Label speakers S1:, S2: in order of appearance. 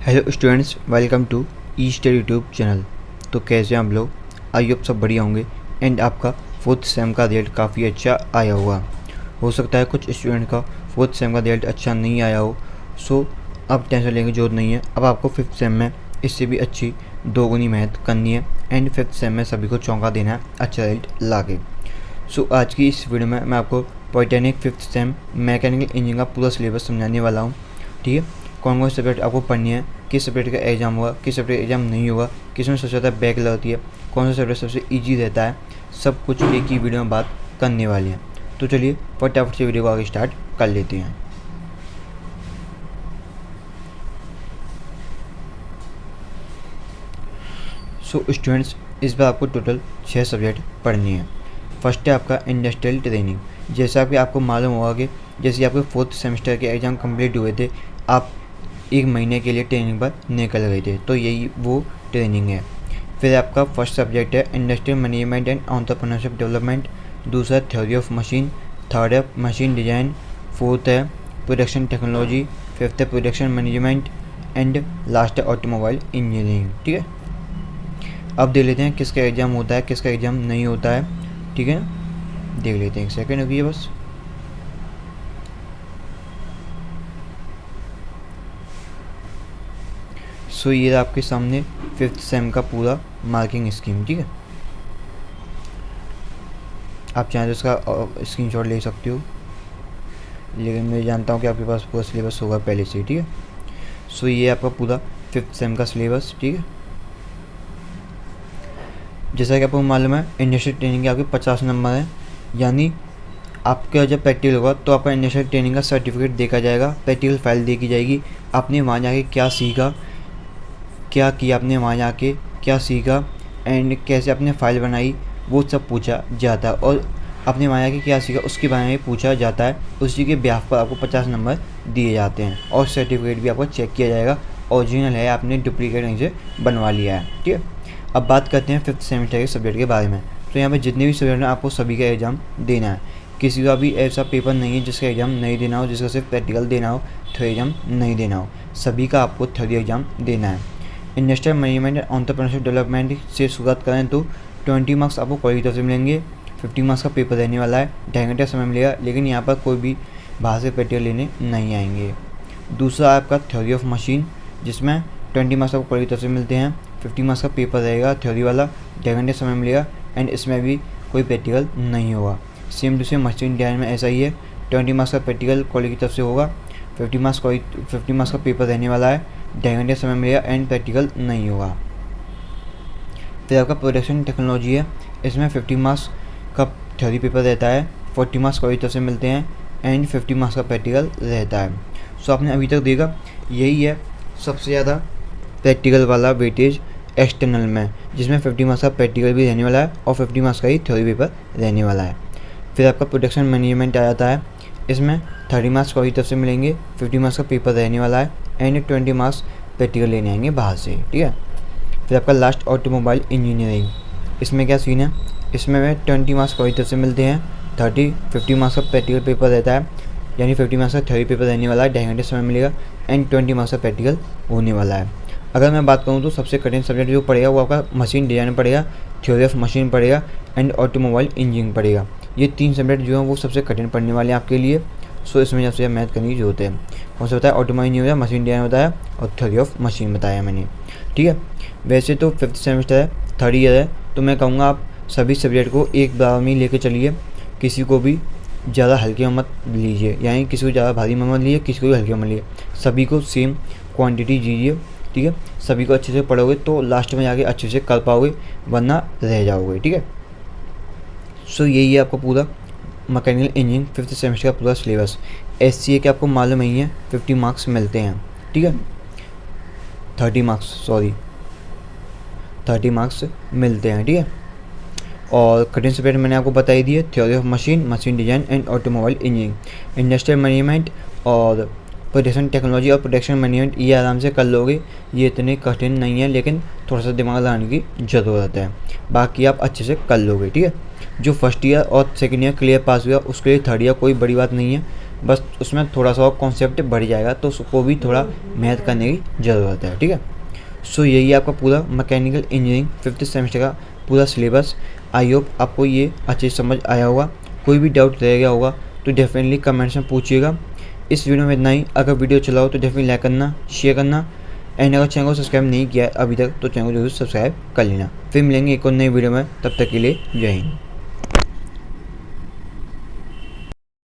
S1: Hello students, welcome to E study YouTube channel. तो कैसे हैं आप लोग? आई होप सब बढ़िया होंगे एंड आपका फोर्थ सेम का रिजल्ट काफ़ी अच्छा आया होगा। हो सकता है कुछ स्टूडेंट का फोर्थ सेम का रिजल्ट अच्छा नहीं आया हो, सो अब टेंशन लेने की जरूरत नहीं है। अब आपको फिफ्थ सेम में इससे भी अच्छी दोगुनी मेहनत करनी है एंड फिफ्थ सेम में सभी को चौंका देना है अच्छा रिजल्ट ला के। सो आज की इस वीडियो में मैं आपको polytechnic fifth sem mechanical engineering का पूरा सिलेबस समझाने वाला हूँ। ठीक है, कौन कौन से सब्जेक्ट आपको पढ़नी है, किस सब्जेक्ट का एग्जाम होगा, किस सब्जेक्ट एग्जाम नहीं होगा, किस में सबसे ज़्यादा बैक लगती है, कौन सा सब्जेक्ट सबसे इजी रहता है, सब कुछ एक ही वीडियो में बात करने वाली है। तो चलिए फटाफट से वीडियो को आगे स्टार्ट कर लेते हैं। सो स्टूडेंट्स, इस बार आपको टोटल 6 सब्जेक्ट पढ़नी है। फर्स्ट है आपका इंडस्ट्रियल ट्रेनिंग। जैसा कि आपको मालूम होगा कि जैसे आपके फोर्थ सेमेस्टर के एग्ज़ाम कंप्लीट हुए थे, आप 1 महीने के लिए ट्रेनिंग पर निकल गए थे, तो यही वो ट्रेनिंग है। फिर आपका फर्स्ट सब्जेक्ट है industrial management and entrepreneurship development. दूसरा थ्योरी ऑफ मशीन। थर्ड है मशीन डिज़ाइन। फोर्थ है प्रोडक्शन टेक्नोलॉजी। फिफ्थ है प्रोडक्शन मैनेजमेंट एंड लास्ट है ऑटोमोबाइल इंजीनियरिंग। ठीक है, अब देख लेते हैं किसका एग्ज़ाम होता है, किसका एग्ज़ाम नहीं होता है। ठीक है, देख लेते हैं, एक सेकेंड रुकिए बस। सो ये आपके सामने फिफ्थ सेम का पूरा मार्किंग स्कीम। ठीक है, आप चाहें तो इसका स्क्रीनशॉट ले सकते हो, लेकिन मैं जानता हूँ कि आपके पास पूरा सिलेबस होगा पहले से। ठीक है, सो ये आपका पूरा फिफ्थ सेम का सिलेबस। ठीक है, जैसा कि आपको मालूम है इंडस्ट्रियल ट्रेनिंग के आपके 50 नंबर हैं, यानी आपका जब प्रैक्टिकल होगा तो आपका इंडस्ट्रियल ट्रेनिंग का सर्टिफिकेट देखा जाएगा, प्रैक्टिकल फाइल देखी जाएगी, आपने वहाँ जाके क्या सीखा, क्या किया आपने वहाँ जाके, क्या सीखा एंड कैसे आपने फाइल बनाई, वो सब पूछा जाता है। और आपने वहाँ जाके क्या सीखा उसके बारे में पूछा जाता है। उसी के ब्याह पर आपको 50 नंबर दिए जाते हैं और सर्टिफिकेट भी आपको चेक किया जाएगा, ओरिजिनल है आपने डुप्लीकेट नहीं से बनवा लिया है। ठीक है, अब बात करते हैं फिफ्थ सेमेस्टर के सब्जेक्ट के बारे में। तो यहाँ पर जितने भी सब्जेक्ट हैं आपको सभी का एग्ज़ाम देना है। किसी का भी ऐसा पेपर नहीं है जिसका एग्ज़ाम नहीं देना हो, जिसका सिर्फ प्रैक्टिकल देना हो, थ्योरी एग्ज़ाम नहीं देना हो। सभी का आपको थ्योरी एग्ज़ाम देना है। Industrial management and entrepreneurship development से शुरुआत करें तो 20 मार्क्स आपको कॉलेज की तरफ से मिलेंगे। 50 मार्क्स का पेपर रहने वाला है, 2.5 घंटे समय मिलेगा, लेकिन यहाँ पर कोई भी बाहर से प्रैक्टिकल लेने नहीं आएंगे। दूसरा आपका थ्योरी ऑफ मशीन, जिसमें 20 मार्क्स आपको कॉलेज की तरफ से मिलते हैं। 50 मार्क्स का पेपर रहेगा थ्योरी वाला, 2.5 घंटे समय मिलेगा एंड इसमें भी कोई प्रैक्टिकल नहीं होगा। Same to same machine design में ऐसा ही है, 20 मार्क्स का प्रैक्टिकल कॉलेज की तरफ से होगा, 50 मार्क्स का पेपर रहने वाला है, 2.5 घंटे समय मिलेगा एंड प्रैक्टिकल नहीं होगा। फिर आपका प्रोडक्शन टेक्नोलॉजी है, इसमें 50 मार्क्स का थ्योरी पेपर रहता है, 40 मार्क्स कॉलेज की तरफ से मिलते हैं एंड 50 मार्क्स का प्रैक्टिकल रहता है। सो आपने अभी तक देखा यही है सबसे ज़्यादा प्रैक्टिकल वाला वेटेज एक्सटर्नल में, जिसमें 50 मार्क्स का प्रैक्टिकल भी रहने वाला है और 50 मार्क्स का ही थ्योरी पेपर रहने वाला है। फिर आपका प्रोडक्शन मैनेजमेंट आ जाता है, इसमें 30 मार्क्स कॉलेज की तरफ से मिलेंगे, 50 मार्क्स का पेपर रहने वाला है एंड 20 मार्क्स प्रैक्टिकल लेने आएंगे बाहर से। ठीक है, फिर आपका लास्ट ऑटोमोबाइल इंजीनियरिंग, इसमें क्या सीन है, इसमें 20 मार्क्स कॉलेज की तरफ से मिलते हैं, 50 मार्क्स का प्रैक्टिकल पेपर रहता है, यानी 50 मार्क्स का थ्योरी पेपर रहने वाला है, 2.5 घंटे समय मिलेगा एंड 20 मार्क्स का प्रैक्टिकल होने वाला है। अगर मैं बात करूँ तो सबसे कठिन सब्जेक्ट जो पड़ेगा वो आपका मशीन डिज़ाइन पड़ेगा, थ्योरी ऑफ मशीन पड़ेगा एंड ऑटोमोबाइल इंजीनियरिंग पड़ेगा। ये 3 सब्जेक्ट जो हैं वो सबसे कठिन पढ़ने वाले हैं आपके लिए। सो इसमें सबसे मैथ करने की जरूरत है। कौन सा बताया? ऑटोमोबाइल इंजीनियरिंग होता है, मशीन डिज़ाइन होता है और थ्योरी ऑफ मशीन बताया मैंने। ठीक है, वैसे तो फिफ्थ सेमेस्टर है, थर्ड ईयर है, तो मैं कहूँगा आप सभी सब्जेक्ट को एक बराबर में लेकर चलिए, किसी को भी ज़्यादा हल्के में मत लीजिए, यानी किसी को ज़्यादा भारी में मत लीजिए, किसी को भी हल्के में लीजिए, सभी को सेम क्वांटिटी दीजिए। ठीक है, सभी को अच्छे से पढ़ोगे तो लास्ट में जाके अच्छे से कर पाओगे, वरना रह जाओगे। ठीक है, सो यही है आपका पूरा मैकेनिकल इंजीनियरिंग फिफ्थ सेमेस्टर का पूरा सिलेबस। SCA के आपको मालूम नहीं है 50 मार्क्स मिलते हैं। ठीक है, 30 मार्क्स मिलते हैं। ठीक है, और कठिन सब्जेक्ट मैंने आपको बता ही दिए, theory of machine, machine design and automobile engineering. Industrial management और प्रोडक्शन टेक्नोलॉजी और प्रोडक्शन मैनेजमेंट ये आराम से कर लोगे, ये इतने कठिन नहीं है, लेकिन थोड़ा सा दिमाग लगाने की ज़रूरत है, बाकी आप अच्छे से कर लोगे। ठीक है, जो फर्स्ट ईयर और सेकेंड ईयर क्लियर पास हुआ उसके लिए थर्ड ईयर कोई बड़ी बात नहीं है, बस उसमें थोड़ा सा और कॉन्सेप्ट बढ़ जाएगा, तो उसको भी थोड़ा मेहनत करने की ज़रूरत है, ठीक है। सो यही आपका पूरा मैकेनिकल इंजीनियरिंग 5th सेमेस्टर का पूरा सिलेबस। आई होप आपको ये अच्छे से समझ आया होगा। कोई भी डाउट रह गया होगा तो डेफिनेटली कमेंट्स में पूछिएगा। इस वीडियो में इतना ही। अगर वीडियो चला हो तो डेफिनेटली लाइक करना, शेयर करना, एंड अगर चैनल को सब्सक्राइब नहीं किया है अभी तक तो चैनल को जरूर सब्सक्राइब कर लेना। फिर मिलेंगे एक और नई वीडियो में, तब तक के लिए जय हिंद।